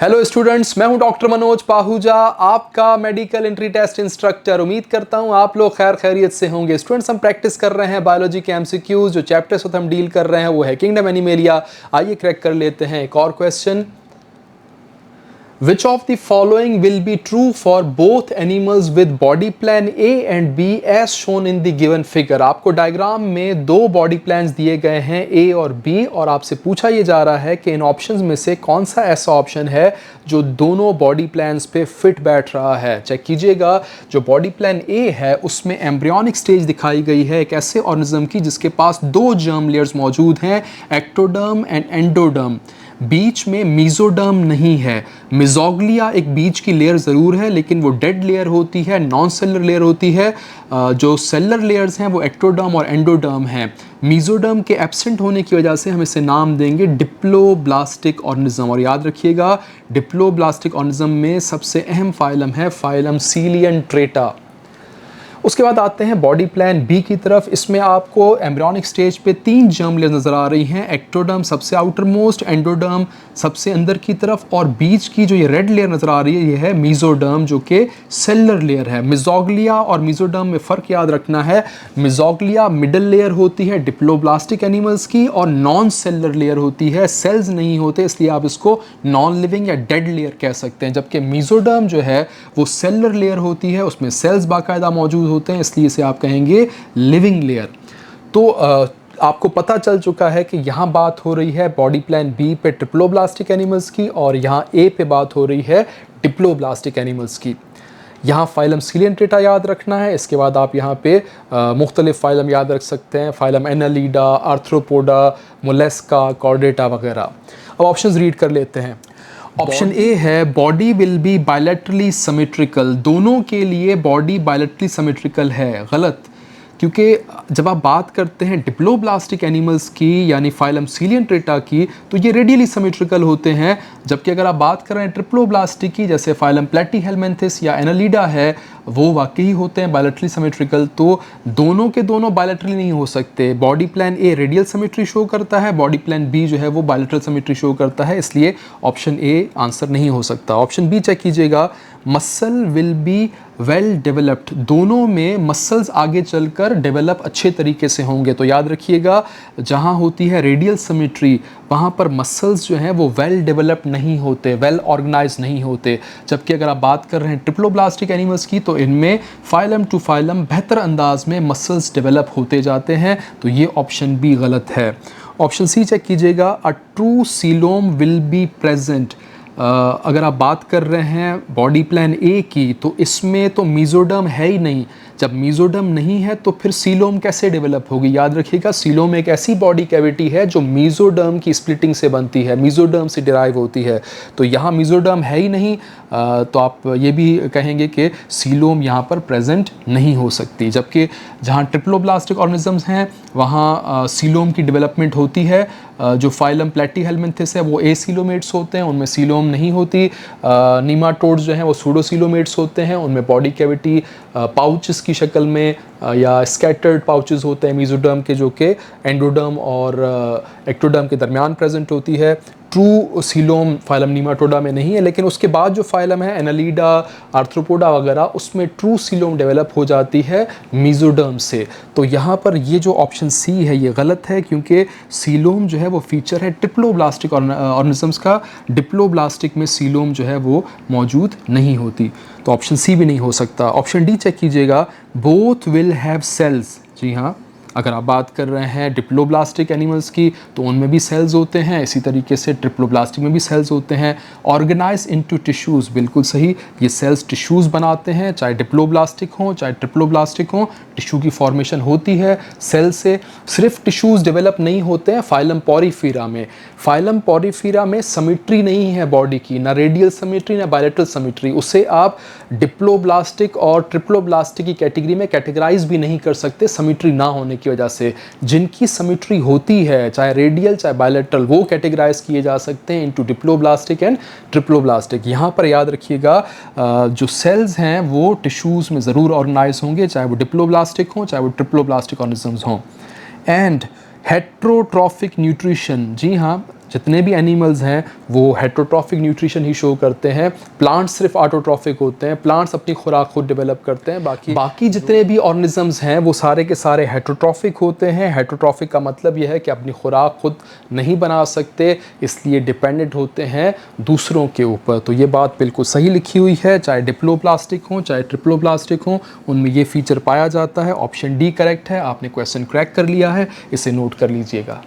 Hello students, मैं हूं doctor Manoj Pahuja, आपका मेडिकल एंट्री टेस्ट इंस्ट्रक्टर। उम्मीद करता हूं आप लोग खैर खैरियत से होंगे। स्टूडेंट्स, हम प्रैक्टिस कर रहे हैं बायोलॉजी के एमसीक्यूज। जो चैप्टर्स हम डील कर रहे हैं वो है किंगडम एनिमेलिया। आइए क्रैक कर लेते हैं एक और question. Which of the following will be true for both animals with body plan A and B as shown in the given figure? आपको डायग्राम में दो बॉडी प्लान्स दिए गए हैं A और B, और आपसे पूछा ये जा रहा है कि इन ऑप्शंस में से कौन सा ऐसा ऑप्शन है जो दोनों बॉडी प्लान्स पे फिट बैठ रहा है। चेक कीजिएगा, जो बॉडी प्लान A है उसमें एम्ब्रियोनिक स्टेज दिखाई गई है एक ऐसे ऑर्गेनिज्म की जिसके पास दो जर्म लेयर्स मौजूद हैं, एक्टोडर्म एंड एंडोडर्म। बीच में मीजोडर्म नहीं है। मिजोग्लिया एक बीच की लेयर ज़रूर है, लेकिन वो डेड लेयर होती है, नॉन सेलर लेयर होती है। जो सेलर लेयर्स हैं वो एक्टोडर्म और एंडोडर्म हैं। मीजोडर्म के एब्सेंट होने की वजह से हम इसे नाम देंगे डिप्लोब्लास्टिक ऑर्गेनिज्म। और याद रखिएगा, डिप्लोब्लास्टिक ऑर्गेनिज्म में सबसे अहम फाइलम है फाइलम सीलियंट्रेटा। उसके बाद आते हैं बॉडी प्लान बी की तरफ। इसमें आपको एम्ब्रियोनिक स्टेज पे तीन जर्म लेयर्स नज़र आ रही हैं। एक्टोडर्म सबसे आउटर मोस्ट, एंडोडर्म सबसे अंदर की तरफ, और बीच की जो ये रेड लेयर नज़र आ रही है ये है मीजोडर्म, जो कि सेलर लेयर है। मिजोग्लिया और मीजोडर्म में फ़र्क याद रखना है। मिजोग्लिया मिडल लेयर होती है डिप्लोब्लास्टिक एनिमल्स की, और नॉन सेलर लेयर होती है, सेल्स नहीं होते, इसलिए आप इसको नॉन लिविंग या डेड लेयर कह सकते हैं। जबकि मीजोडर्म जो है वो सेलर लेयर होती है, उसमें सेल्स बाकायदा मौजूद होते हैं, इसलिए इसे आप कहेंगे लिविंग लेयर। तो आपको पता चल चुका है कि यहाँ बात हो रही है बॉडी प्लान बी पे ट्रिप्लोब्लास्टिक एनिमल्स की, और यहाँ ए पे बात हो रही है डिप्लोब्लास्टिक एनिमल्स की। यहाँ फाइलम सीलियंट्रेटा याद रखना है। इसके बाद आप यहाँ पे मुख्तलिफ फाइलम याद रख सकते हैं, फाइलम एनालीडा, आर्थ्रोपोडा, मोलेस्का, कॉर्डेटा वगैरह। अब ऑप्शंस रीड कर लेते हैं। ऑप्शन ए है body will be bilaterally symmetrical. दोनों के लिए बॉडी बायलैटरली सिमेट्रिकल है। गलत, क्योंकि जब आप बात करते हैं डिप्लोब्लास्टिक एनिमल्स की यानी फाइलम सीलियंट्रेटा की, तो ये रेडियली सिमेट्रिकल होते हैं। जबकि अगर आप बात कर रहे हैं ट्रिप्लोब्लास्टिक की, जैसे फाइलम प्लेटीहेलमिन्थिस या एनालीडा है, वो वाकई होते हैं बायलैटरली सिमेट्रिकल। तो दोनों के दोनों बायलैटरली नहीं हो सकते। Body plan A radial symmetry show करता है, बॉडी प्लान बी जो है वो बायलैटरल सिमेट्री शो करता है, इसलिए ऑप्शन ए आंसर नहीं हो सकता। ऑप्शन बी चेक कीजिएगा, muscle will be well developed. दोनों में मसल्स आगे चलकर डेवलप अच्छे तरीके से होंगे। तो याद रखिएगा, जहाँ होती है रेडियल सिमेट्री वहाँ पर मसल्स जो हैं वो वेल डेवलप्ड नहीं होते, वेल ऑर्गेनाइज नहीं होते। जबकि अगर आप बात कर रहे हैं ट्रिप्लोब्लास्टिक एनिमल्स की, तो इनमें फाइलम टू फाइलम बेहतर अंदाज में मसल्स डेवलप होते जाते हैं। तो ये ऑप्शन बी गलत है। ऑप्शन सी चेक कीजिएगा, a true coelom will be present. अगर आप बात कर रहे हैं बॉडी प्लान ए की, तो इसमें तो मीजोडर्म है ही नहीं। जब मीजोडर्म नहीं है तो फिर सीलोम कैसे डेवलप होगी। याद रखिएगा, सीलोम एक ऐसी बॉडी कैविटी है जो मीजोडर्म की स्प्लिटिंग से बनती है, मीजोडर्म से डिराइव होती है। तो यहाँ मीजोडर्म है ही नहीं, तो आप ये भी कहेंगे कि सीलोम यहाँ पर प्रेजेंट नहीं हो सकती। जबकि जहाँ ट्रिप्लोब्लास्टिक ऑर्गेनिजम्स हैं वहाँ सीलोम की डेवलपमेंट होती है। जो फाइलम प्लेटीहेलमिन्थिस है वो एसीलोमेट्स होते हैं, उनमें सीलोम नहीं होती। नीमाटोड्स जो हैं वो सूडोसीलोमेट्स होते हैं, उनमें बॉडी कैविटी पाउचेस की शक्ल में या स्कैटर्ड पाउचेस होते हैं मीजोडर्म के, जो कि एंडोडर्म और एक्टोडर्म के दरमियान प्रेजेंट होती है। ट्रू सीलोम फाइलम नीमाटोडा में नहीं है, लेकिन उसके बाद जो फाइलम है एनालीडा, आर्थ्रोपोडा वगैरह, उसमें ट्रू सीलोम डेवलप हो जाती है मीजोडर्म से। तो यहाँ पर ये जो ऑप्शन सी है ये गलत है, क्योंकि सीलोम जो है वो फीचर है ट्रिप्लोब्लास्टिक ऑर्गेनिजम्स का। डिप्लोब्लास्टिक में सीलोम जो है वो मौजूद नहीं होती। तो ऑप्शन सी भी नहीं हो सकता। ऑप्शन डी चेक कीजिएगा, बोथ विल हैव सेल्स। जी हाँ, अगर आप बात कर रहे हैं डिप्लोब्लास्टिक एनिमल्स की, तो उनमें भी सेल्स होते हैं, इसी तरीके से ट्रिप्लोब्लास्टिक में भी सेल्स होते हैं। ऑर्गेनाइज इनटू टिश्यूज़, बिल्कुल सही, ये सेल्स टिश्यूज़ बनाते हैं, चाहे डिप्लोब्लास्टिक हों चाहे ट्रिप्लोब्लास्टिक हों, टिश्यू की फॉर्मेशन होती है सेल से। सिर्फ टिश्यूज़ डेवलप नहीं होते हैं फाइलम पॉरीफीरा में। फाइलम पॉरीफीरा में सिमेट्री नहीं है बॉडी की, ना रेडियल सिमेट्री ना बायलैटरल सिमेट्री। उसे आप डिप्लोब्लास्टिक और ट्रिप्लोब्लास्टिक की कैटेगरी में कैटेगराइज भी नहीं कर सकते सिमेट्री ना होने की वजह से। जिनकी सिमेट्री होती है, चाहे रेडियल चाहे बायलैटरल, वो कैटेगराइज किए जा सकते हैं इनटू डिप्लोब्लास्टिक एंड ट्रिप्लोब्लास्टिक। यहाँ पर याद रखिएगा, जो सेल्स हैं वो टिश्यूज़ में ज़रूर ऑर्गेनाइज होंगे, चाहे वो डिप्लोब्लास्टिक हों चाहे वो ट्रिप्लोब्लास्टिक ऑर्गेनिजम्स हों। एंड हेट्रोट्रॉफिक न्यूट्रिशन, जी हाँ, जितने भी एनिमल्स हैं वो हेटरोट्रॉफिक न्यूट्रिशन ही शो करते हैं, प्लांट्स सिर्फ ऑटोट्रॉफिक होते हैं, प्लांट्स अपनी खुराक खुद डेवलप करते हैं। बाकी जितने भी ऑर्गेनिजम्स हैं वो सारे के सारे हेटरोट्रॉफिक होते हैं। हेटरोट्रॉफिक का मतलब यह है कि अपनी खुराक खुद नहीं बना सकते, इसलिए डिपेंडेंट होते हैं दूसरों के ऊपर। तो ये बात बिल्कुल सही लिखी हुई है, चाहे डिप्लोप्लास्टिक हो चाहे ट्रिप्लोप्लास्टिक हो, उनमें ये फीचर पाया जाता है। ऑप्शन डी करेक्ट है, आपने क्वेश्चन क्रैक कर लिया है, इसे नोट कर लीजिएगा।